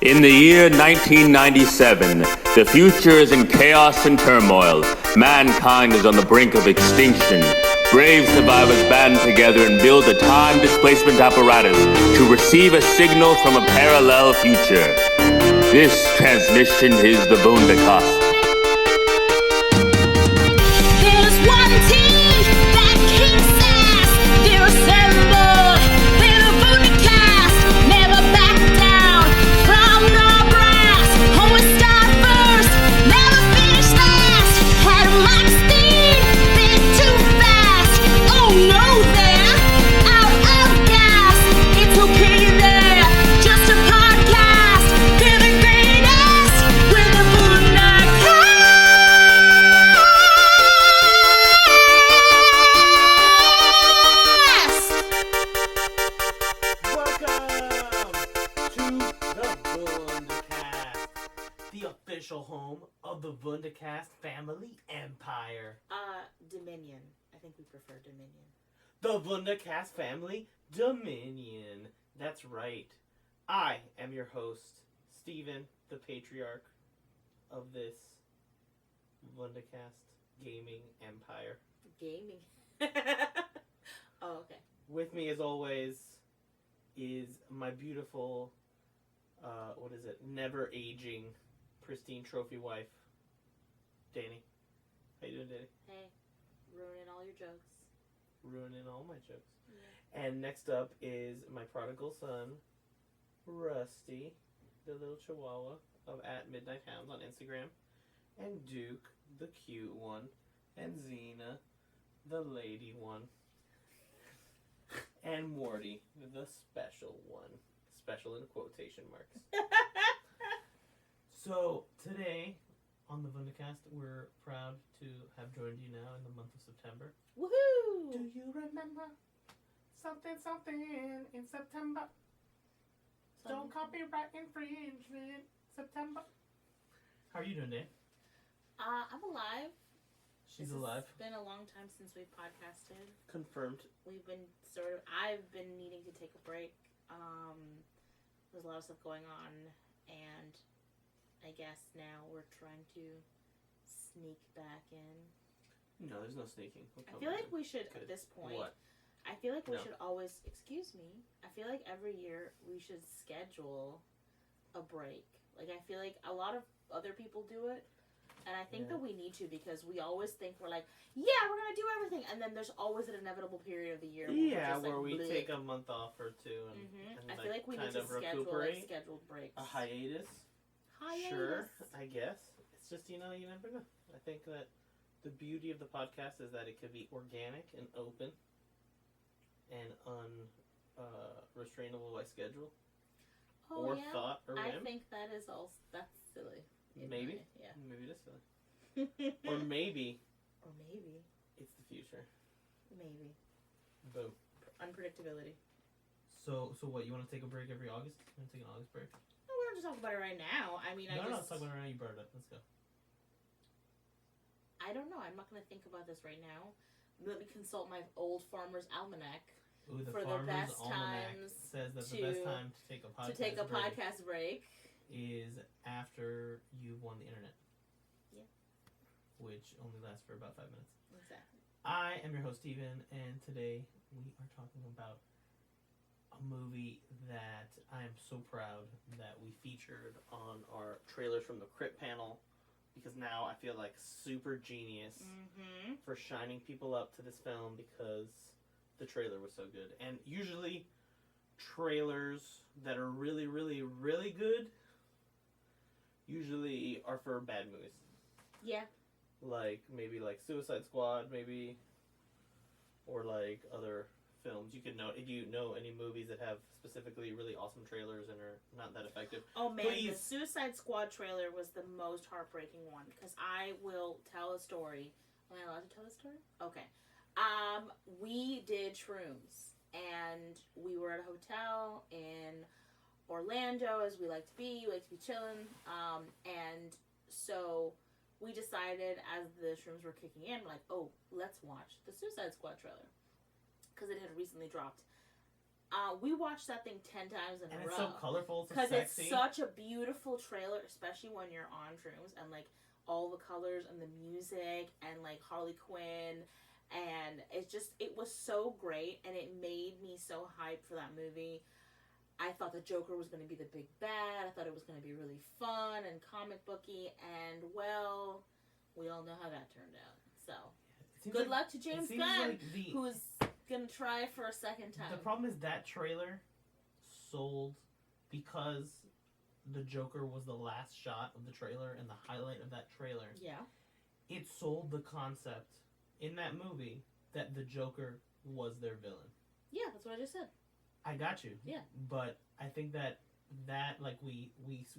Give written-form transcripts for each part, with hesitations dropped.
In the year 1997, the future is in chaos and turmoil. Mankind is on the brink of extinction. Brave survivors band together and build a time displacement apparatus to receive a signal from a parallel future. This transmission is the Vundacast. There's one team that kicks ass. They're assembled. They're the Vundacast. Never back down from the brass. Always start first. Never finish last. Had a max speed. Bit too fast. Oh no, they're out of gas. It's okay there. Just a podcast. They're the greatest. We're the Vundacast. Welcome to the Vundacast, the official home of the Vundacast family empire. Dominion. I think we prefer Dominion. The Vundacast family dominion. That's right. I am your host, Stephen, the patriarch of this Vundacast gaming empire. Gaming. Oh, okay. With me, as always, is my beautiful, never aging, pristine trophy wife, Dani. How you doing, Dani? Hey, ruining all your jokes. Ruining all my jokes. Yeah. And next up is my prodigal son, Rusty, the little chihuahua of @MidnightHounds on Instagram, and Duke, the cute one, and Xena, the lady one, and Morty, the special one. Special in quotation marks. So, today, on the Vundacast, we're proud to have joined you now in the month of September. Woohoo! Do you remember something in September? Don't copyright infringement. September. How are you doing, Dave? I'm alive. She's This alive. It's been a long time since we've podcasted. Confirmed. I've been needing to take a break. There's a lot of stuff going on, and I guess now we're trying to sneak back in. No, there's no sneaking. I feel like we should, at this point, What? I feel like we No. should always, excuse me, I feel like every year we should schedule a break. Like, I feel like a lot of other people do it, and I think Yeah. that we need to, because we always think we're like, yeah, we're going to do everything, and then there's always an inevitable period of the year Where we're we just, like, take a month off or two and I feel like we need kind to of schedule, recuperate. like, scheduled breaks. A hiatus. Sure, I guess. It's just, you never know. I think that the beauty of the podcast is that it could be organic and open and unrestrainable by schedule Oh, or yeah. thought or I whim. think that is all, that's silly. in Maybe. my- Yeah. Maybe it is silly. Or maybe Or maybe. it's the future. Maybe. Boom. Unpredictability. So what, you want to take a break every August? You want to take an August break? No, we don't have to talk about it right now. I mean, No, let's talk about it right now. You brought it up. Let's go. I don't know. I'm not going to think about this right now. Let me consult my old farmer's almanac Ooh, the for the Farmer's best Almanac times says that the best time to take a podcast break break. is after you've won the internet. Yeah. Which only lasts for about 5 minutes. Exactly. I am your host, Stephen, and today we are talking about a movie that I am so proud that we featured on our Trailers from the Crypt panel, because now I feel like super genius Mm-hmm. for shining people up to this film because the trailer was so good. And usually trailers that are really, really, really good usually are for bad movies. Yeah. Like, maybe like Suicide Squad, maybe, or like other films. You could know, if you know any movies that have specifically really awesome trailers and are not that effective. Oh man, Please. the Suicide Squad trailer was the most heartbreaking one, because I will tell a story. Am I allowed to tell a story? Okay. We did shrooms, and we were at a hotel in Orlando, as we like to be. We like to be chilling. And so we decided, as the shrooms were kicking in, like, oh, let's watch the Suicide Squad trailer, because it had recently dropped. We watched that thing 10 times in And a it's row. so colorful, so Because it's sexy. such a beautiful trailer, especially when you're on shrooms and like all the colors and the music and like Harley Quinn, and it was so great, and it made me so hyped for that movie. I thought the Joker was going to be the big bad. I thought it was going to be really fun and comic booky, and well, we all know how that turned out. So, good luck to James Gunn, who's going to try for a second time. The problem is that trailer sold because the Joker was the last shot of the trailer and the highlight of that trailer. Yeah. It sold the concept in that movie that the Joker was their villain. Yeah, that's what I just said. I got you. Yeah. But I think that like we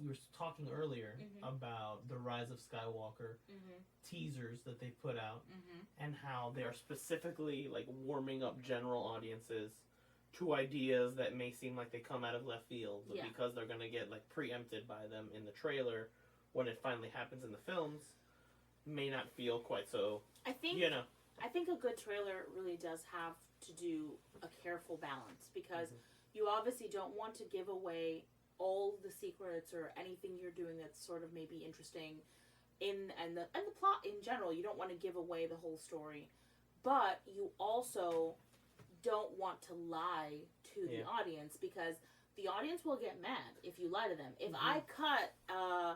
were talking earlier about the Rise of Skywalker teasers that they put out and how they are specifically like warming up general audiences to ideas that may seem like they come out of left field, but because they're gonna get like preempted by them in the trailer when it finally happens in the films, may not feel quite so. I think a good trailer really does have to do a careful balance, because you obviously don't want to give away all the secrets or anything you're doing that's sort of maybe interesting and the plot in general. You don't want to give away the whole story, but you also don't want to lie to the audience, because the audience will get mad if you lie to them. If I cut a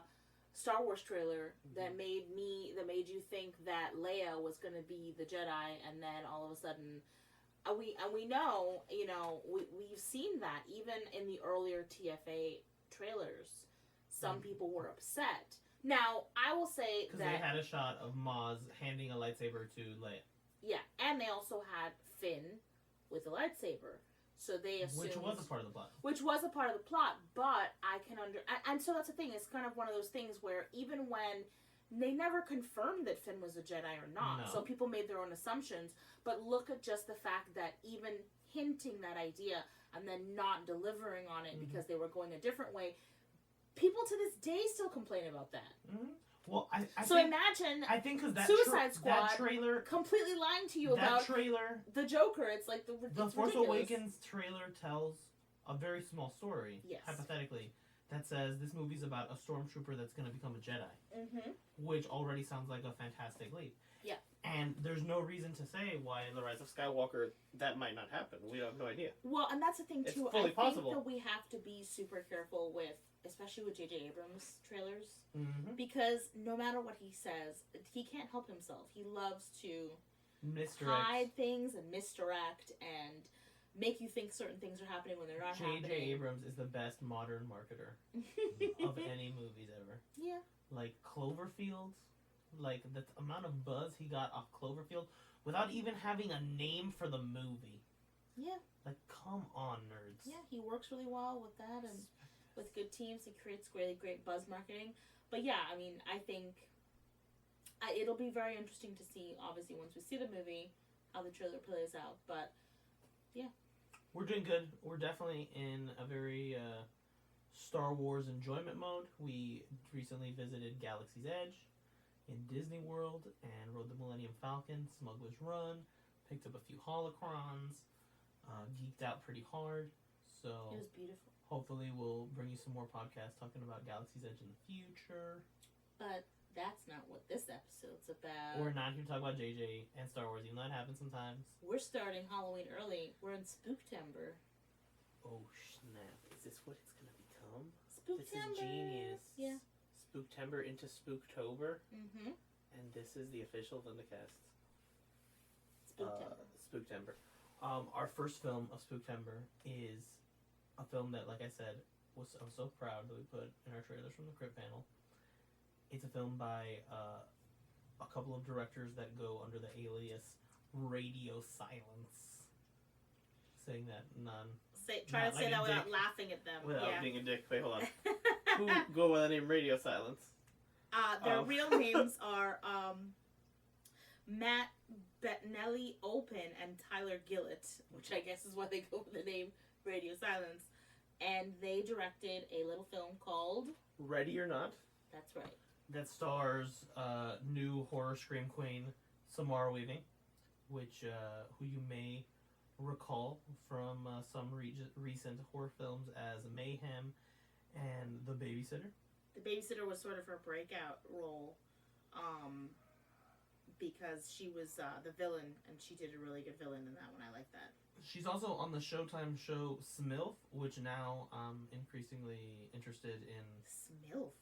Star Wars trailer that made you think that Leia was going to be the Jedi, and then all of a sudden, we know, we've seen that even in the earlier TFA trailers, some people were upset. Now, I will say that... Because they had a shot of Maz handing a lightsaber to Leia. Yeah, and they also had Finn with a lightsaber. So they assumed... Which was a part of the plot. Which was a part of the plot, but I can and so that's the thing, it's kind of one of those things where even when they never confirmed that Finn was a Jedi or not, so people made their own assumptions, but look at just the fact that even hinting that idea and then not delivering on it because they were going a different way, people to this day still complain about that. Well, I think because that Suicide Squad that trailer completely lying to you about trailer, the Joker. It's like the Force ridiculous. Awakens trailer tells a very small story, yes, hypothetically, that says this movie's about a stormtrooper that's going to become a Jedi, which already sounds like a fantastic leap. Yeah, and there's no reason to say why in the Rise of Skywalker that might not happen. We have no idea. Well, and that's the thing too. It's fully possible. I think that we have to be super careful with, especially with J.J. Abrams trailers, because no matter what he says, he can't help himself. He loves to hide things and misdirect and make you think certain things are happening when they're not happening. J.J. Abrams is the best modern marketer of any movies ever. Yeah. Like Cloverfield, like the amount of buzz he got off Cloverfield without even having a name for the movie. Yeah. Like, come on, nerds. Yeah, he works really well with that, and with good teams, he creates really great buzz marketing. But yeah, I mean, I think it'll be very interesting to see, obviously, once we see the movie, how the trailer plays out. But, yeah. We're doing good. We're definitely in a very Star Wars enjoyment mode. We recently visited Galaxy's Edge in Disney World and rode the Millennium Falcon, Smuggler's Run, picked up a few holocrons, geeked out pretty hard. So it was beautiful. Hopefully we'll bring you some more podcasts talking about Galaxy's Edge in the future. But that's not what this episode's about. We're not here to talk about JJ and Star Wars, even though that happens sometimes. We're starting Halloween early. We're in Spooktember. Oh, snap. Is this what it's going to become? Spooktember. This is genius. Yeah. Spooktember into Spooktober. Mm-hmm. And this is the official Vundacast. Spooktember. Spooktember. Our first film of Spooktember is a film that, like I said, I'm so proud that we put in our trailers from the Crypt panel. It's a film by a couple of directors that go under the alias Radio Silence. Saying that Try to say that without laughing at them. Without being a dick. Wait, hold on. Who go by the name Radio Silence? Their real names are Matt Bettinelli Open and Tyler Gillett, which I guess is why they go with the name Radio Silence. And they directed a little film called Ready or Not. That's right. That stars new horror scream queen Samara Weaving, who you may recall from some recent horror films as Mayhem and The Babysitter. The Babysitter was sort of her breakout role, because she was the villain, and she did a really good villain in that one. I like that. She's also on the Showtime show Smilf, which now I'm increasingly interested in. Smilf?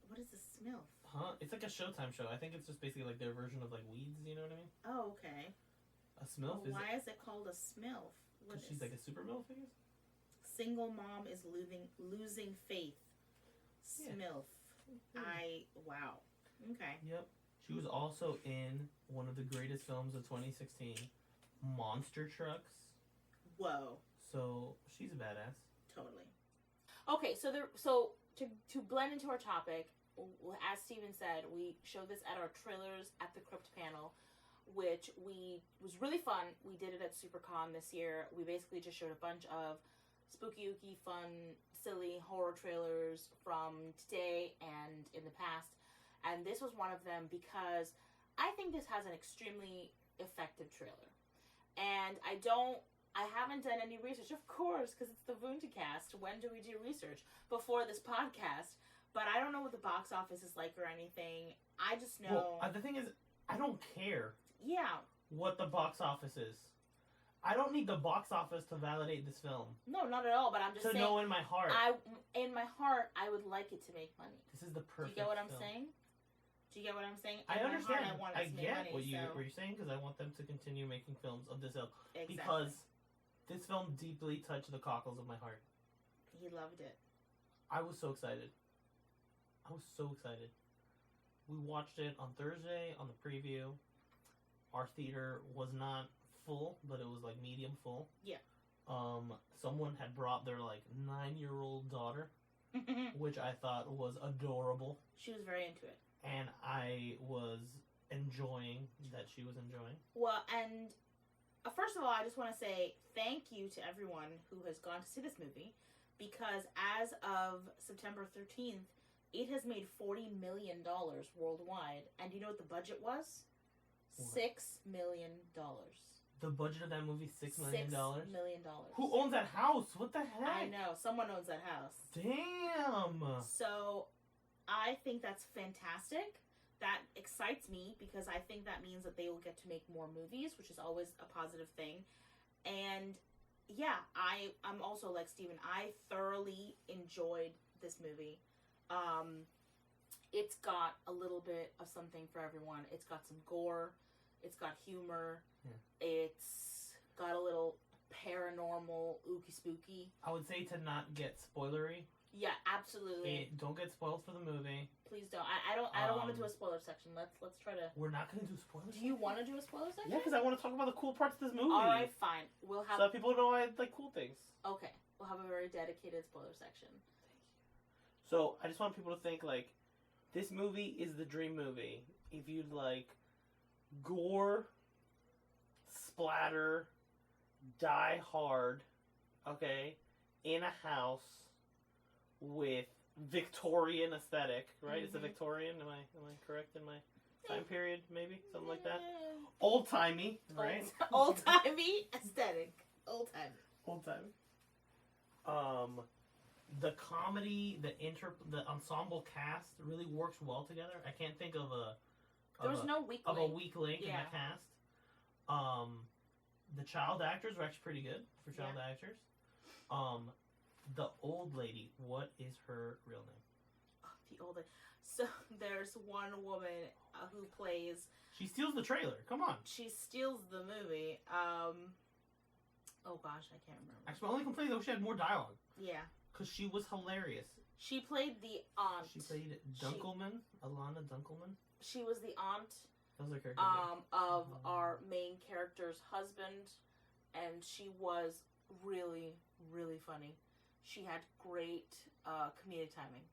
What is a Smilf? Huh? It's like a Showtime show. I think it's just basically like their version of like Weeds, you know what I mean? Oh, okay. A Smilf Well, why is it called a Smilf? Because she's like a super MILF, I guess? Single mom is losing faith. Smilf. Yeah. Wow. Okay. Yep. She was also in one of the greatest films of 2016, Monster Trucks. Whoa. So she's a badass. Totally. Okay, so to blend into our topic, as Stephen said, we showed this at our Trailers at the Crypt panel, which was really fun. We did it at SuperCon this year. We basically just showed a bunch of spooky, ooky, fun, silly horror trailers from today and in the past. And this was one of them because I think this has an extremely effective trailer. And I haven't done any research, of course, because it's the Vundacast. When do we do research? Before this podcast. But I don't know what the box office is like or anything. I just know... Well, the thing is, I don't care Yeah. what the box office is. I don't need the box office to validate this film. No, not at all, but I'm just saying... To know in my heart. In my heart, I would like it to make money. This is the perfect Do you get what I'm film. saying? Do you get what I'm saying? I understand. I want it to make get money, what you're saying, because I want them to continue making films of this ilk. Exactly. Because this film deeply touched the cockles of my heart. He loved it. I was so excited. We watched it on Thursday on the preview. Our theater was not full, but it was like medium full. Yeah. Someone had brought their like 9-year-old daughter, which I thought was adorable. She was very into it. And I was enjoying that she was enjoying. Well, and first of all, I just want to say thank you to everyone who has gone to see this movie, because as of September 13th, it has made $40 million worldwide. And you know what the budget was? What? $6 million. The budget of that movie, $6 million? $6 million. Who owns that house? What the heck? I know. Someone owns that house. Damn! So, I think that's fantastic. That excites me, because I think that means that they will get to make more movies, which is always a positive thing. And, yeah, I'm also like Stephen. I thoroughly enjoyed this movie. It's got a little bit of something for everyone. It's got some gore. It's got humor. Yeah. It's got a little paranormal, ooky spooky. I would say to not get spoilery. Yeah, absolutely. Don't get spoiled for the movie. Please don't. I don't want to do a spoiler section. Let's try to. We're not going to do spoilers. Do you want to do a spoiler section? Yeah, because I want to talk about the cool parts of this movie. All right, fine. We'll have. So that people know I like cool things. Okay, we'll have a very dedicated spoiler section. So I just want people to think like, this movie is the dream movie. If you'd like gore, splatter, die hard, okay, in a house with Victorian aesthetic, right? Mm-hmm. It's a Victorian. Am I correct in my time period? Maybe something like that. Old timey, right? Old timey aesthetic. Old timey. Old timey. The comedy, the ensemble cast really works well together. I can't think of no weak of link. a weak link in the cast. The child actors were actually pretty good for child actors. The old lady, what is her real name? Oh, the old lady. So there's one woman who plays. She steals the trailer. Come on. She steals the movie. Oh gosh, I can't remember. Actually, my only complaint though, she had more dialogue. Yeah. Because she was hilarious. She played the aunt. She played Dunkelman, Alana Dunkelman. She was the aunt. That was her character. Of our main character's husband, and she was really, really funny. She had great comedic timing.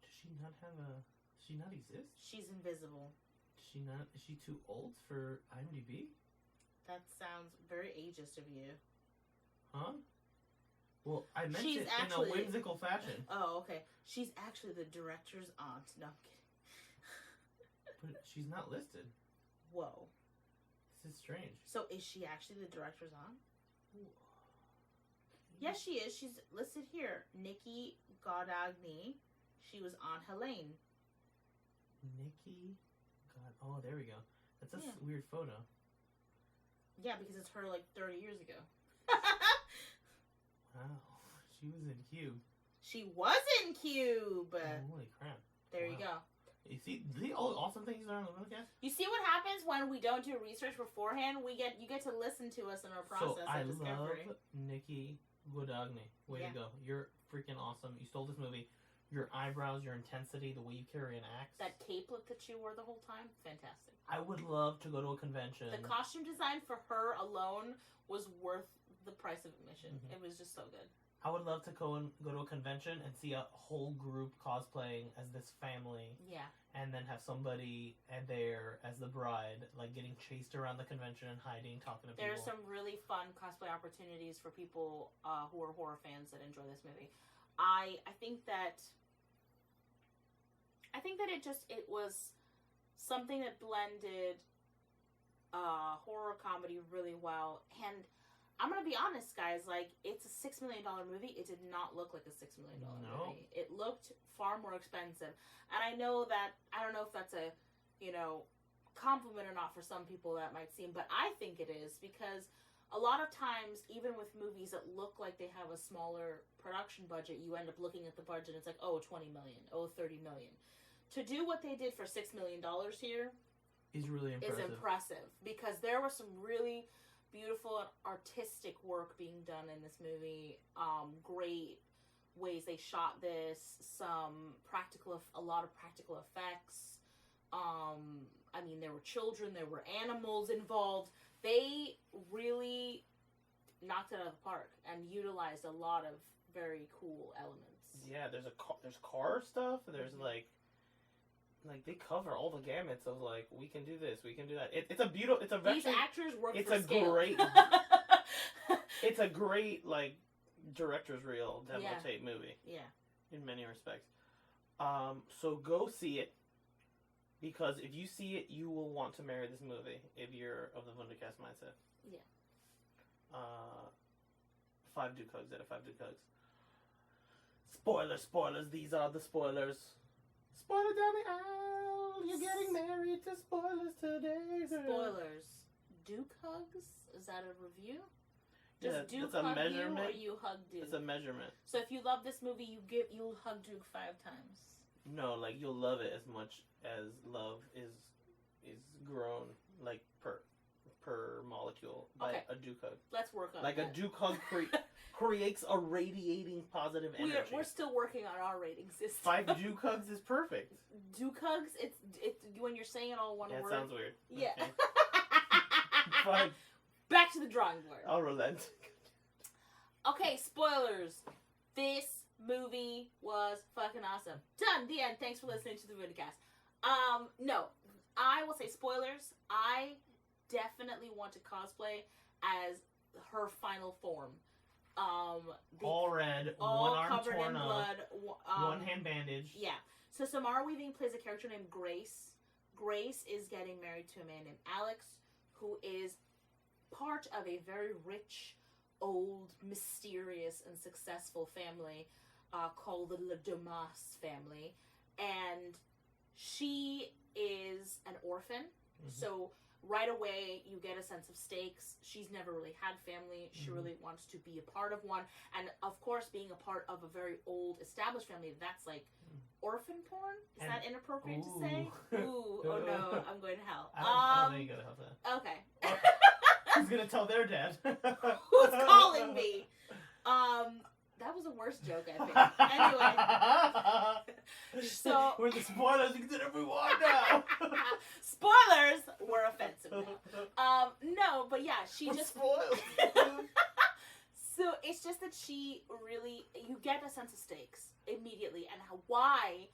Does she not have a? Does she not exist? She's invisible. Is she not? Is she too old for IMDb? That sounds very ageist of you. Huh? Well, I meant She's it actually, in a whimsical fashion. Oh, okay. She's actually the director's aunt. No, I'm kidding. But she's not listed. Whoa. This is strange. So is she actually the director's on? Yes, she is. She's listed here. Nikki Godagny. She was on Helene. Nikki. God. Oh, there we go. That's a Yeah. weird photo. Yeah, because it's her like 30 years ago. Wow. She was in Cube. She was in Cube. Holy crap. There you Wow. go. You see all the awesome things that are on the podcast? You see what happens when we don't do research beforehand? You get to listen to us in our process So I of discovery. love Nikki Godagny. Way Yeah. to go. You're freaking awesome. You stole this movie. Your eyebrows, your intensity, the way you carry an axe. That capelet that you wore the whole time, fantastic. I would love to go to a convention. The costume design for her alone was worth the price of admission. Mhm. It was just so good. I would love to go to a convention and see a whole group cosplaying as this family, Yeah. and then have somebody there as the bride, like getting chased around the convention and hiding, talking to people. There's some really fun cosplay opportunities for people who are horror fans that enjoy this movie. I think that it was something that blended horror comedy really well. And I'm gonna be honest, guys, like, it's a $6 million movie. It did not look like a $6 million movie. It looked far more expensive. And I know that, I don't know if that's a, compliment or not for some people that might seem, but I think it is, because a lot of times, even with movies that look like they have a smaller production budget, you end up looking at the budget and it's like, oh, 20 million, oh, 30 million. To do what they did for $6 million here is really impressive. is impressive, because there was some really beautiful and artistic work being done in this movie. Great ways they shot this, a lot of practical effects. I mean, there were children, there were animals involved. They really knocked it out of the park and utilized a lot of very cool elements. Yeah, there's car stuff. There's like they cover all the gamuts of like, we can do this, we can do that. It's a beautiful. It's a These actors work It's for a scale. great. It's a great like director's reel demo tape movie. Yeah. In many respects. So go see it, because if you see it, you will want to marry this movie if you're of the Vundacast mindset. Yeah. 5 Duke Hugs out of 5 Duke Hugs. Spoilers, these are the spoilers. Spoiler down the aisle, you're getting married to spoilers today. Spoilers. Duke hugs? Is that a review? Does Yeah, Duke it's a hug measurement. you or you hug Duke? It's a measurement. So if you love this movie, you'll hug Duke 5 times. No, like, you'll love it as much as love is grown, like, per molecule by Okay. a Duke hug. Let's work on Like that. a Duke hug creates a radiating positive energy. We're still working on our rating system. 5 Duke hugs is perfect. Duke hugs. It's when you're saying it all one Yeah, it word. sounds weird. Yeah. Okay. Fine. Back to the drawing board. I'll relent. Okay, spoilers. This movie was fucking awesome. Done. The end. Thanks for listening to the Vundacast. No, I will say spoilers. I definitely want to cosplay as her final form. All red, all one arm covered torn in up, blood. one hand bandaged. Yeah. So Samara Weaving plays a character named Grace. Grace is getting married to a man named Alex, who is part of a very rich, old, mysterious, and successful family called the Le Dumas family. And she is an orphan. Mm-hmm. So right away, you get a sense of stakes. She's never really had family. She Mhm. really wants to be a part of one. And of course, being a part of a very old, established family, that's like orphan porn? Is And- that inappropriate to Ooh. say? Ooh, oh no, I'm going to hell. I don't think you gotta help that. Okay. Who's gonna tell their dad? Who's calling me? That was a worse joke, I think. Anyway. So- we're the spoilers. You can do whatever we want now. Spoilers were offensive now. No, but yeah, she We're just... spoiled. So it's just that she really... You get a sense of stakes immediately, and why...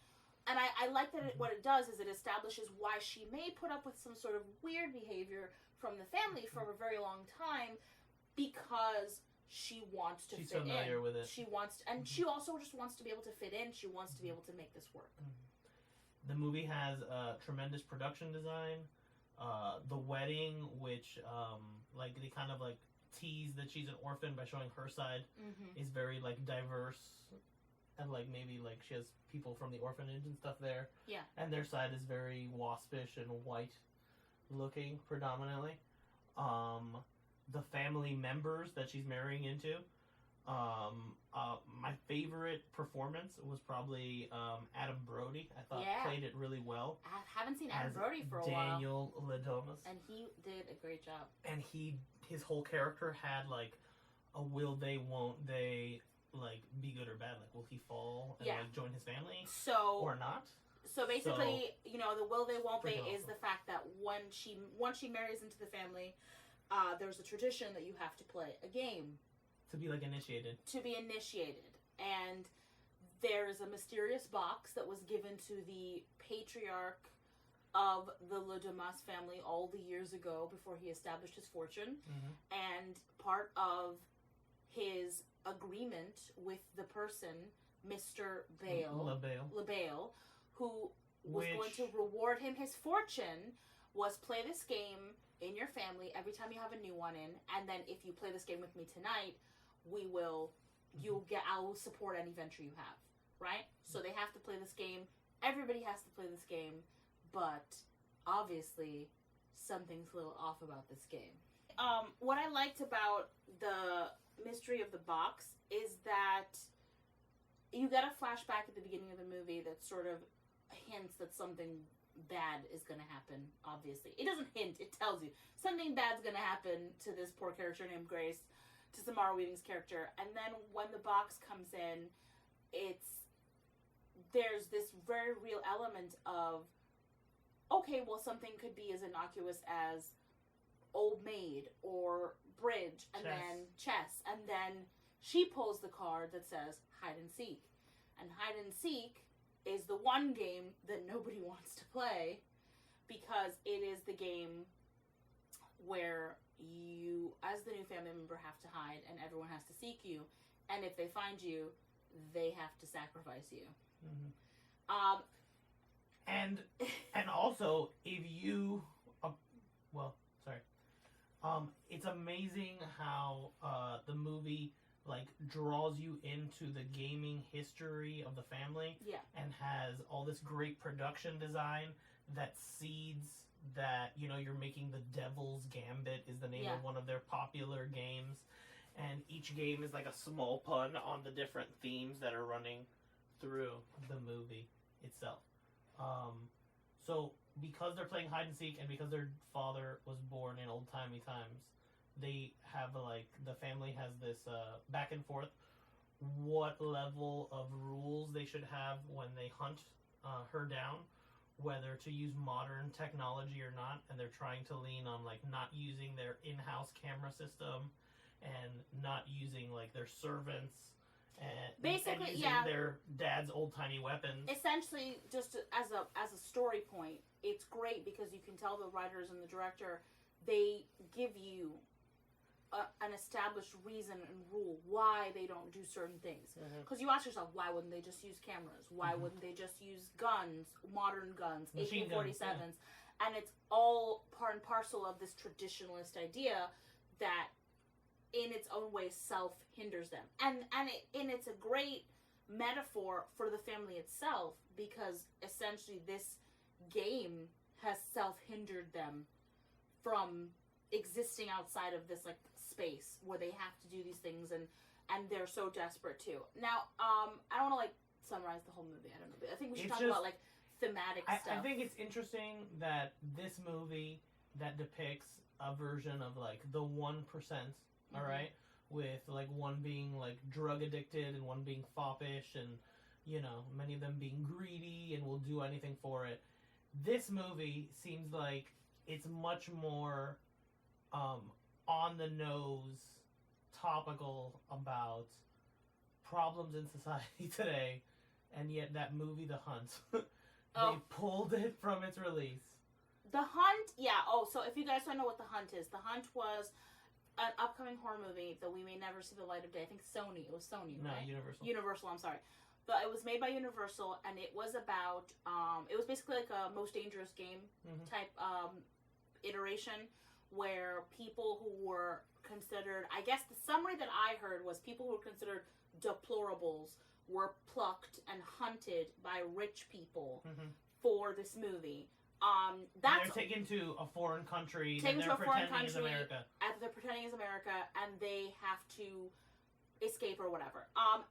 And I like that what it does is it establishes why she may put up with some sort of weird behavior from the family for a very long time, because she wants to She's fit familiar in. with it. She wants, and she also just wants to be able to fit in. She wants to be able to make this work. The movie has tremendous production design. The wedding, which like they kind of like tease that she's an orphan by showing her side, is very like diverse, and like maybe like she has people from the orphanage and stuff there. Yeah. And their side is very waspish and white looking predominantly. The family members that she's marrying into. My favorite performance was probably Adam Brody. I thought played it really well. I haven't seen Adam as Brody for a while. Daniel Ladomas. And he did a great job. And his whole character had like a will they, won't they, like be good or bad. Like will he fall and like join his family or not? So basically, you know, the will they, won't they is awesome. the fact that once she marries into the family, there's a tradition that you have to play a game. To be like initiated. To be initiated. And there's a mysterious box that was given to the patriarch of the Ladomas family all the years ago before he established his fortune. And part of his agreement with the person, Mr. LaBelle, who was going to reward him his fortune, was play this game in your family every time you have a new one in, and then if you play this game with me tonight, I will support any venture you have, right? So they have to play this game. Everybody has to play this game, but obviously something's a little off about this game. What I liked about the mystery of the box is that you get a flashback at the beginning of the movie that sort of hints that something bad is going to happen, obviously. It doesn't hint, it tells you. Something bad's going to happen to this poor character named Grace, to Samara Weaving's character. And then when the box comes in, there's this very real element of, okay, well, something could be as innocuous as Old Maid or Bridge, and then chess, and then she pulls the card that says hide and seek. And hide and seek is the one game that nobody wants to play, because it is the game where you, as the new family member, have to hide and everyone has to seek you, and if they find you, they have to sacrifice you. And also, if you it's amazing how the movie like draws you into the gaming history of the family, and has all this great production design that seeds that, you know, you're making the Devil's Gambit is the name of one of their popular games, and each game is like a small pun on the different themes that are running through the movie itself. So because they're playing hide and seek, and because their father was born in old-timey times, they have like, the family has this back and forth what level of rules they should have when they hunt her down, whether to use modern technology or not, and they're trying to lean on like not using their in-house camera system and not using like their servants and basically and using their dad's old-timey weapons. Essentially, just as a story point, it's great because you can tell the writers and the director, they give you an established reason and rule why they don't do certain things. Because you ask yourself, why wouldn't they just use cameras? Why wouldn't they just use guns, modern guns, AK-47s? And it's all part and parcel of this traditionalist idea that in its own way self-hinders them. And it's a great metaphor for the family itself, because essentially this game has self-hindered them from existing outside of this like space where they have to do these things, and they're so desperate to. Now, I don't want to like summarize the whole movie. I don't know. But I think we should talk about like thematic stuff. I think it's interesting that this movie that depicts a version of like the 1%, all right, with like one being like drug addicted and one being foppish, and you know, many of them being greedy and will do anything for it. This movie seems like it's much more on the nose, topical about problems in society today, and yet that movie, The Hunt, they pulled it from its release. The Hunt, so if you guys don't know what The Hunt is, The Hunt was an upcoming horror movie that we may never see the light of day. I think Sony, it was Sony, right? No, Universal. Universal, I'm sorry. But it was made by Universal, and it was about, it was basically like a Most Dangerous Game type iteration where people who were considered, I guess the summary that I heard was people who were considered deplorables were plucked and hunted by rich people for this movie. That's they're taken to a foreign country. Taken to a foreign country. Is America. And they're pretending it's America, and they have to escape or whatever.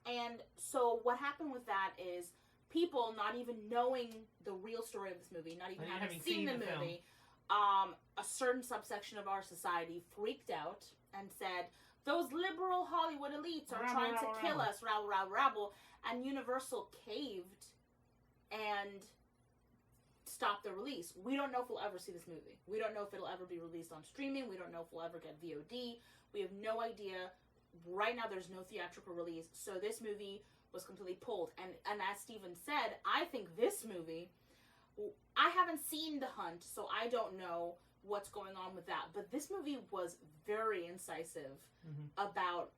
And so what happened with that is people not even knowing the real story of this movie, not even having seen the movie, a certain subsection of our society freaked out and said, those liberal Hollywood elites are trying to kill us, rabble, rabble, rabble. And Universal caved and stopped the release. We don't know if we'll ever see this movie. We don't know if it'll ever be released on streaming. We don't know if we'll ever get VOD. We have no idea. Right now, there's no theatrical release. So this movie was completely pulled. And as Stephen said, I think this movie, I haven't seen The Hunt, so I don't know what's going on with that. But this movie was very incisive about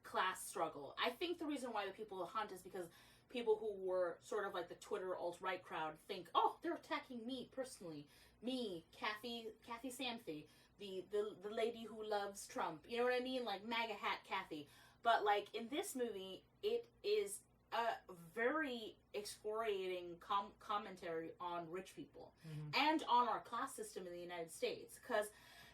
class struggle. I think the reason why the people hunt is because people who were sort of like the Twitter alt-right crowd think, oh, they're attacking me personally. Me, Kathy Sanfey, the lady who loves Trump. You know what I mean? Like MAGA hat Kathy. But like in this movie, it is a very excoriating commentary on rich people and on our class system in the United States. Because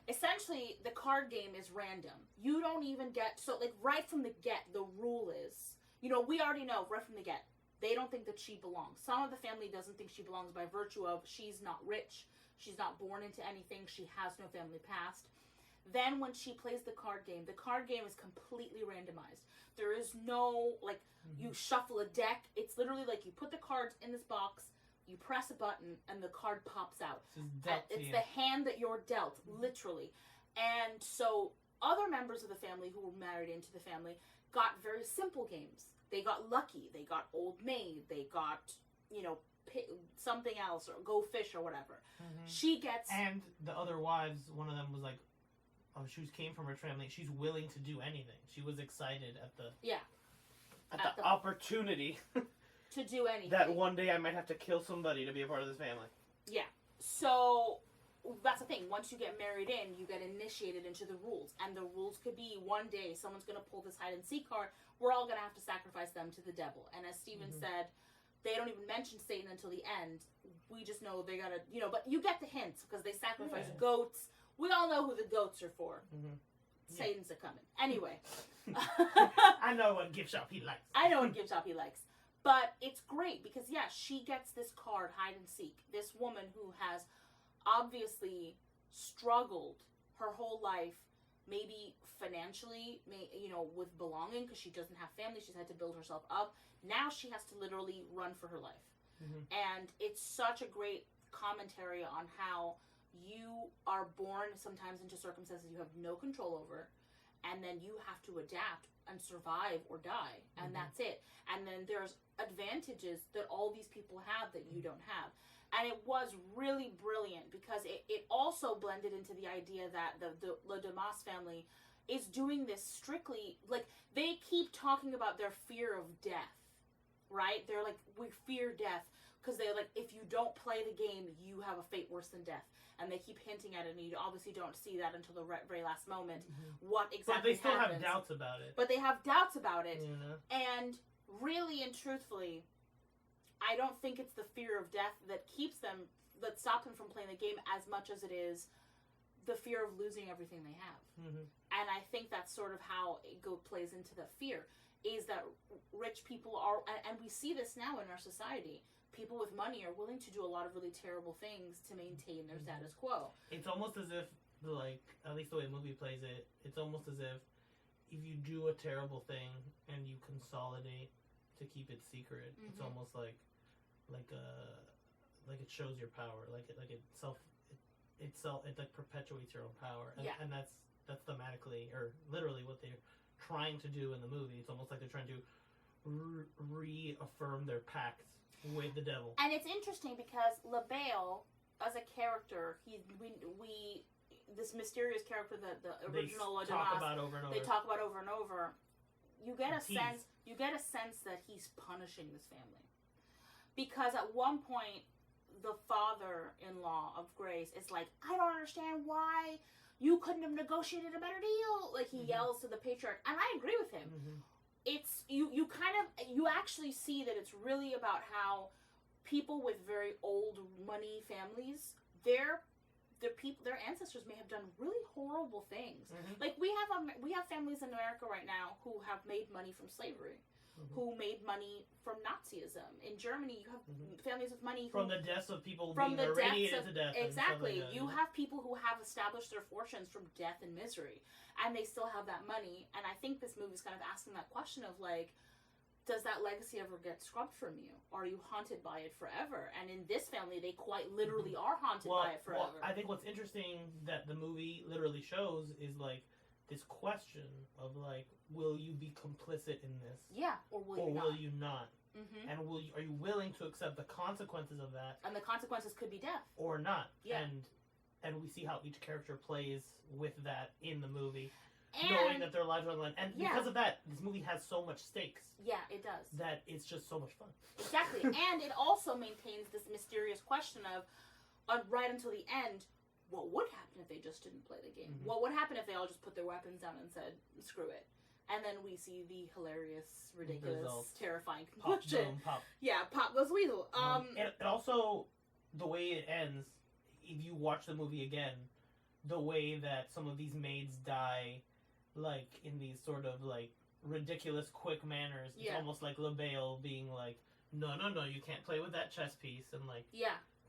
essentially, the card game is random. You don't even get... So, like, right from the get, the rule is... You know, we already know right from the get. They don't think that she belongs. Some of the family doesn't think she belongs by virtue of she's not rich. She's not born into anything. She has no family past. Then when she plays the card game is completely randomized. There is no, like, you shuffle a deck. It's literally like you put the cards in this box, you press a button, and the card pops out. It's the hand that you're dealt, literally. And so other members of the family who were married into the family got very simple games. They got Lucky. They got Old Maid. They got, you know, something else, or Go Fish, or whatever. She gets... And the other wives, one of them was like, she came from her family. She's willing to do anything. She was excited at the... Yeah. At the opportunity... to do anything. That one day I might have to kill somebody to be a part of this family. Yeah. So, that's the thing. Once you get married in, you get initiated into the rules. And the rules could be one day someone's going to pull this hide-and-seek card. We're all going to have to sacrifice them to the devil. And as Stephen said, they don't even mention Satan until the end. We just know they got to, you know, but you get the hints because they sacrifice goats. We all know who the goats are for. Satan's a coming. Anyway. I know what gift shop he likes. I know what gift shop he likes. But it's great because, yeah, she gets this card, hide and seek. This woman who has obviously struggled her whole life, maybe financially, you know, with belonging because she doesn't have family. She's had to build herself up. Now she has to literally run for her life. And it's such a great commentary on how you are born sometimes into circumstances you have no control over, and then you have to adapt and survive or die, and that's it. And then there's advantages that all these people have that you don't have. And it was really brilliant because it also blended into the idea that the Damas family is doing this strictly, like, they keep talking about their fear of death, right? They're like, we fear death because they're like, if you don't play the game, you have a fate worse than death. And they keep hinting at it, and you obviously don't see that until the very last moment. What exactly happens. But they still have doubts about it. But they have doubts about it. Yeah. And really and truthfully, I don't think it's the fear of death that stops them from playing the game as much as it is the fear of losing everything they have. And I think that's sort of how it plays into the fear, is that rich people are, and we see this now in our society, people with money are willing to do a lot of really terrible things to maintain their status quo. It's almost as if, like, at least the way the movie plays it, it's almost as if you do a terrible thing and you consolidate to keep it secret. It's almost like it shows your power, it like perpetuates your own power, and that's thematically or literally what they're trying to do in the movie. It's almost like they're trying to reaffirm their pact with the devil. And it's interesting because LaBelle, as a character, this mysterious character that the original they talk about over and over. They talk about over and over. You get a sense that he's punishing this family, because at one point the father-in-law of Grace is like, I don't understand why you couldn't have negotiated a better deal. Like, he yells to the patriarch, and I agree with him. It's, you actually see that it's really about how people with very old money families, their ancestors may have done really horrible things. Like, we have families in America right now who have made money from slavery, who made money from Nazism. In Germany, you have families with money from the deaths of people from being the irradiated to death. Exactly. Like that, you have people who have established their fortunes from death and misery, and they still have that money. And I think this movie is kind of asking that question of, like, does that legacy ever get scrubbed from you? Are you haunted by it forever? And in this family, they quite literally are haunted by it forever. Well, I think what's interesting that the movie literally shows is, like, this question of, like, will you be complicit in this? Yeah, or will you not? And are you willing to accept the consequences of that? And the consequences could be death. Or not. Yeah. And we see how each character plays with that in the movie. And, knowing that their lives are on the line. And because of that, this movie has so much stakes. Yeah, it does. That it's just so much fun. Exactly. And it also maintains this mysterious question of, right until the end, what would happen if they just didn't play the game? What would happen if they all just put their weapons down and said, screw it? And then we see the hilarious, ridiculous, terrifying conclusion. Pop. Yeah, pop goes weasel. And also, the way it ends, if you watch the movie again, the way that some of these maids die, like, in these sort of, like, ridiculous, quick manners. It's almost like LaBelle being like, no, you can't play with that chess piece, and, like,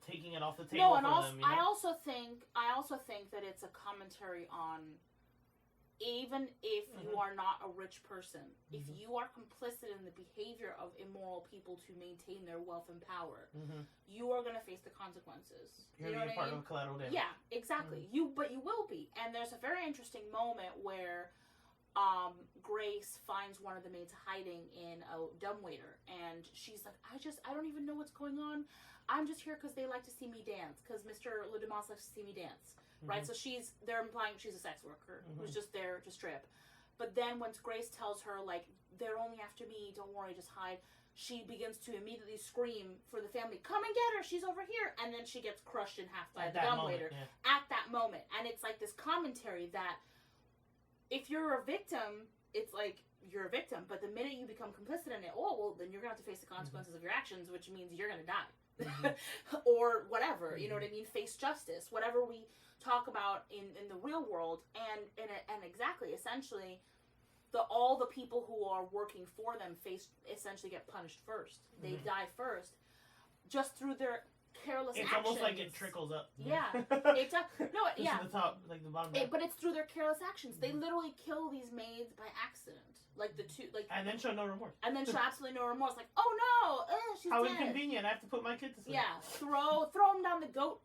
taking it off the table for them. You know? I also think that it's a commentary on, even if you are not a rich person, if you are complicit in the behavior of immoral people to maintain their wealth and power, you are going to face the consequences. You're going to be part of collateral damage. Yeah, exactly. But you will be. And there's a very interesting moment where Grace finds one of the maids hiding in a dumbwaiter, and she's like, I don't even know what's going on. I'm just here because they like to see me dance, because Mr. Le Dumas likes to see me dance. Right? So they're implying she's a sex worker who's just there to strip. But then once Grace tells her, like, they're only after me, don't worry, just hide, she begins to immediately scream for the family, come and get her, she's over here. And then she gets crushed in half by the dumbwaiter at that moment. And it's like this commentary that if you're a victim, it's like, you're a victim. But the minute you become complicit in it, then you're going to have to face the consequences of your actions, which means you're going to die. Or whatever, you know what I mean? Face justice, whatever we talk about in the real world, and exactly, essentially, all the people who are working for them essentially get punished first. They die first, just through their careless actions. It's almost like it trickles up. Yeah, it does. No, yeah. To the top, like the bottom. But it's through their careless actions. They literally kill these maids by accident. Like the two, like. And then show no remorse. And then show absolutely no remorse. Like, oh no, she's How dead. Inconvenient! I have to put my kid to sleep. Yeah, throw them down the goat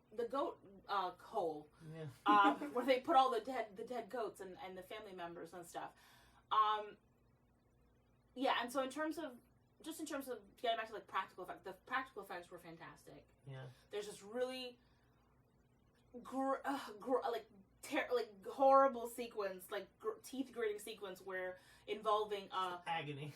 hole. Yeah. Where they put all the dead goats and the family members and stuff. Yeah, and so in terms of getting back to, like, practical effects, the practical effects were fantastic. Yeah. There's this really horrible sequence, like teeth gritting sequence where involving agony,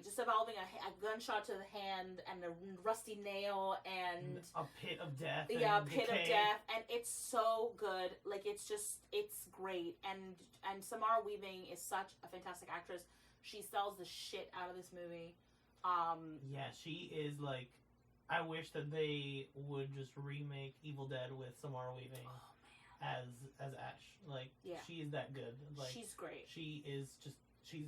just involving a gunshot to the hand and a rusty nail and a pit of death. Yeah, a pit of death, and it's so good. Like, it's great, and Samara Weaving is such a fantastic actress. She sells the shit out of this movie. Yeah, she is, like, I wish that they would just remake Evil Dead with Samara Weaving as Ash. Like, she is that good. Like, she's great. She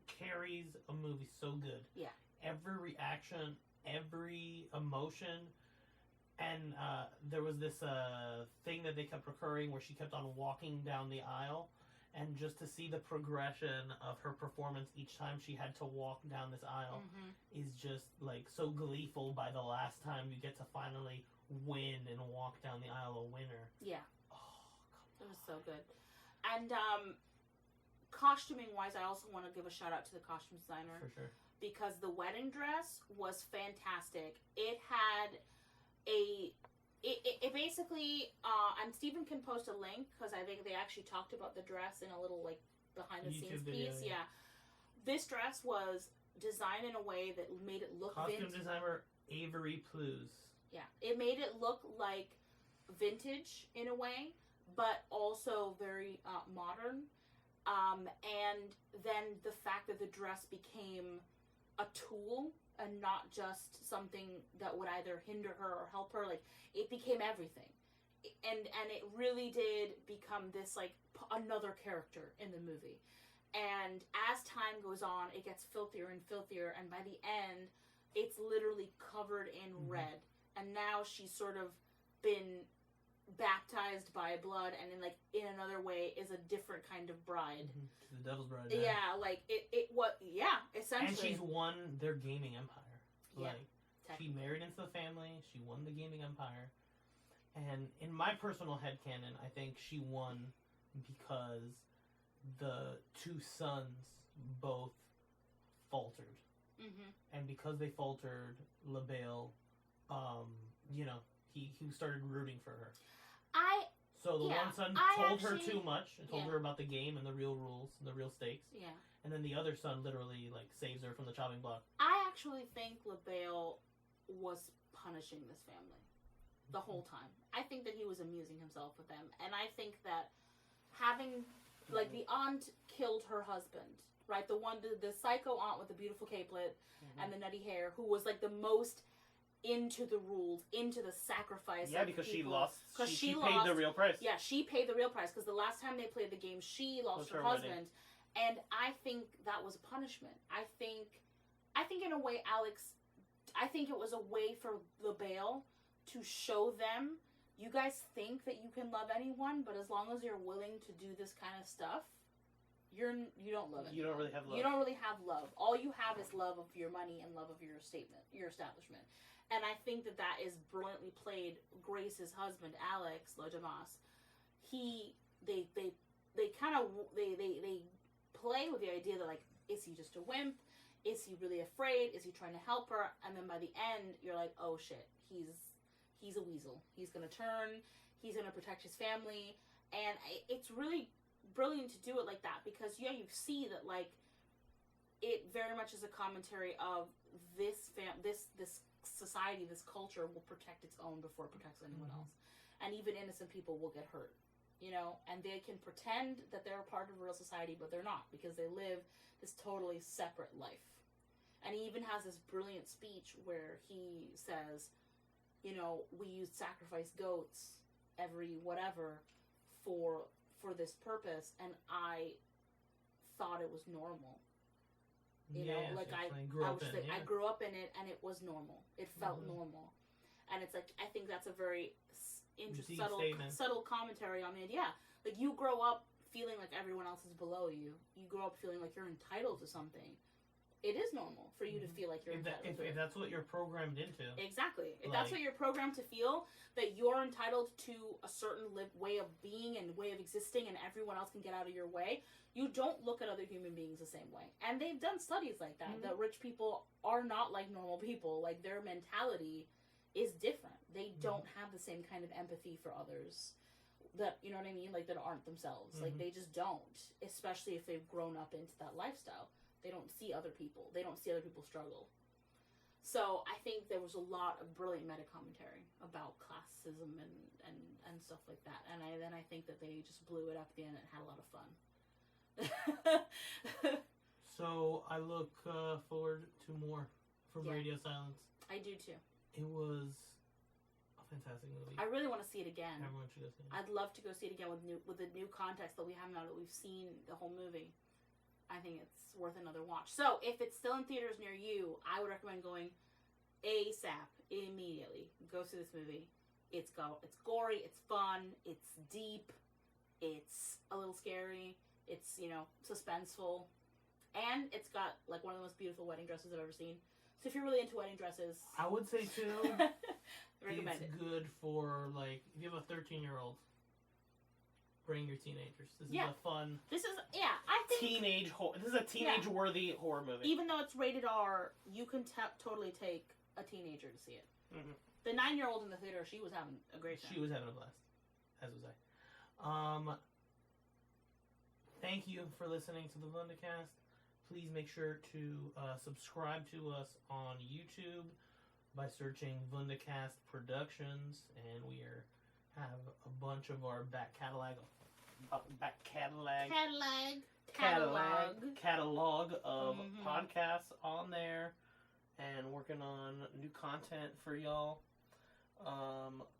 carries a movie so good. Yeah. Every reaction, every emotion, and there was this thing that they kept recurring where she kept on walking down the aisle. And just to see the progression of her performance each time she had to walk down this aisle is just, like, so gleeful by the last time you get to finally win and walk down the aisle a winner. Yeah. Oh, it was so good. And costuming-wise, I also want to give a shout-out to the costume designer. For sure. Because the wedding dress was fantastic. It had It basically, and Stephen can post a link, because I think they actually talked about the dress in a little, like, behind-the-scenes piece. Yeah. This dress was designed in a way that made it look Costume designer Avery Plews. Yeah, it made it look like vintage in a way, but also very modern. And then the fact that the dress became a tool and not just something that would either hinder her or help her, like, it became everything. And it really did become this, like, another character in the movie. And as time goes on, it gets filthier and filthier, and by the end, it's literally covered in red. And now she's sort of been baptized by blood, and in another way is a different kind of bride. She's the devil's bride. Yeah, like essentially. And she's won their gaming empire. Yeah, Like, she married into the family. She won the gaming empire. And in my personal headcanon, I think she won because the two sons both faltered. And because they faltered, LaBelle, he started rooting for her. So the one son told her too much and told her about the game and the real rules and the real stakes. Yeah. And then the other son literally, like, saves her from the chopping block. I actually think LaBelle was punishing this family the whole time. I think that he was amusing himself with them. And I think that having, like, the aunt killed her husband, right? The psycho aunt with the beautiful capelet and the nutty hair, who was, like, the most into the rules, into the sacrifice. Yeah, because she lost. Because she paid the real price. Yeah, she paid the real price, because the last time they played the game, she lost her husband. Wedding. And I think that was a punishment. I think in a way, Alex, I think it was a way for LaBelle to show them, you guys think that you can love anyone, but as long as you're willing to do this kind of stuff, you don't love it. You don't really have love. You don't really have love. All you have is love of your money and love of your establishment. And I think that is brilliantly played. Grace's husband, Alex Lojamas, they play with the idea that, like, is he just a wimp? Is he really afraid? Is he trying to help her? And then by the end, you're like, oh shit, he's a weasel. He's gonna turn. He's gonna protect his family, and it's really brilliant to do it like that, because you see that, like, it very much is a commentary of this society, this culture will protect its own before it protects anyone else. And even innocent people will get hurt, and they can pretend that they're a part of real society, but they're not, because they live this totally separate life. And he even has this brilliant speech where he says, we used sacrifice goats every whatever for this purpose, and I thought it was normal. I grew up in it, and it was normal. It felt normal, and it's like, I think that's a very interesting, subtle commentary on the idea. Like, you grow up feeling like everyone else is below you. You grow up feeling like you're entitled to something. It is normal for you to feel like you're entitled to it. If that's what you're programmed into. Exactly. If that's what you're programmed to feel, that you're entitled to a certain way of being and way of existing, and everyone else can get out of your way, you don't look at other human beings the same way. And they've done studies like that, that rich people are not like normal people. Like, their mentality is different. They don't have the same kind of empathy for others that, you know what I mean? Like, that aren't themselves. Like, they just don't. Especially if they've grown up into that lifestyle. They don't see other people. They don't see other people struggle. So I think there was a lot of brilliant meta commentary about classism and stuff like that. And I think that they just blew it up at the end and had a lot of fun. So I look forward to more from Radio Silence. I do too. It was a fantastic movie. I really want to see it again. Everyone should go see it. I'd love to go see it again with the new context that we have now that we've seen the whole movie. I think it's worth another watch. So, if it's still in theaters near you, I would recommend going ASAP, immediately. Go see this movie. It's gory, it's fun, it's deep, it's a little scary, it's, suspenseful, and it's got, like, one of the most beautiful wedding dresses I've ever seen. So if you're really into wedding dresses... I would say, too, recommend it's good for, like, if you have a 13-year-old, bring your teenagers. This is a fun... This is, I think... This is a teenage-worthy horror movie. Even though it's rated R, you can totally take a teenager to see it. The 9-year-old in the theater, she was having a great time. She was having a blast. As was I. Thank you for listening to the Vundacast. Please make sure to subscribe to us on YouTube, by searching Vundacast Productions, and we have a bunch of our back catalog of podcasts on there, and working on new content for y'all.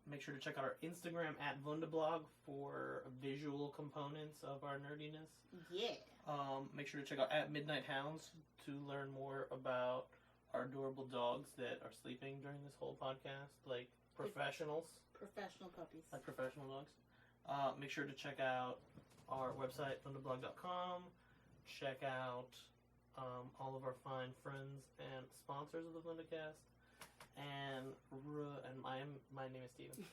Make sure to check out our Instagram at Vundablog for visual components of our nerdiness. Yeah. Make sure to check out at Midnight Hounds to learn more about our adorable dogs that are sleeping during this whole podcast, like professionals. Professional puppies. Like professional dogs. Make sure to check out our website, Vundablog.com. Check out all of our fine friends and sponsors of the Vundacast. And my name is Stephen.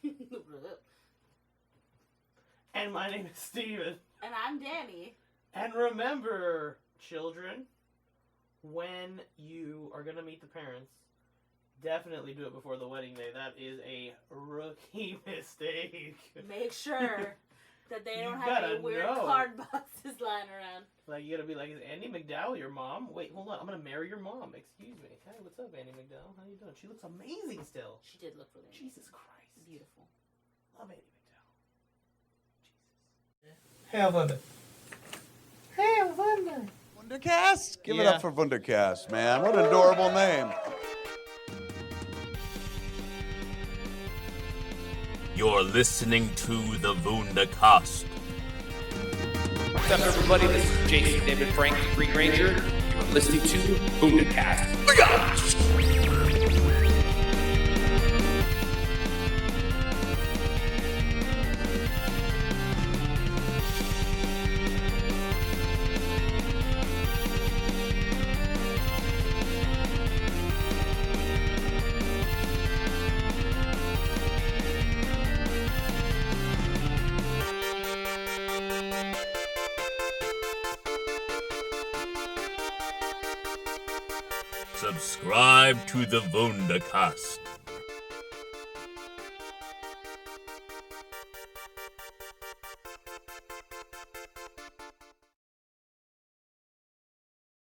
And my name is Stephen. And I'm Dani. And remember, children, when you are going to meet the parents, definitely do it before the wedding day. That is a rookie mistake. Make sure that they don't have any weird card boxes lying around. Like, you gotta be like, is Andy McDowell your mom? Wait, hold on, I'm gonna marry your mom. Excuse me. Hey, what's up, Andy McDowell? How you doing? She looks amazing still. She did look really amazing. Jesus Christ. Beautiful. Love Andy McDowell. Jesus. Hail Vunda. Vundacast? Give it up for Vundacast, man. What an adorable name. You're listening to the Vundacast. What's up, everybody? This is Jason David Frank, Green Ranger. You're listening to Vundacast. Subscribe to the Vundacast.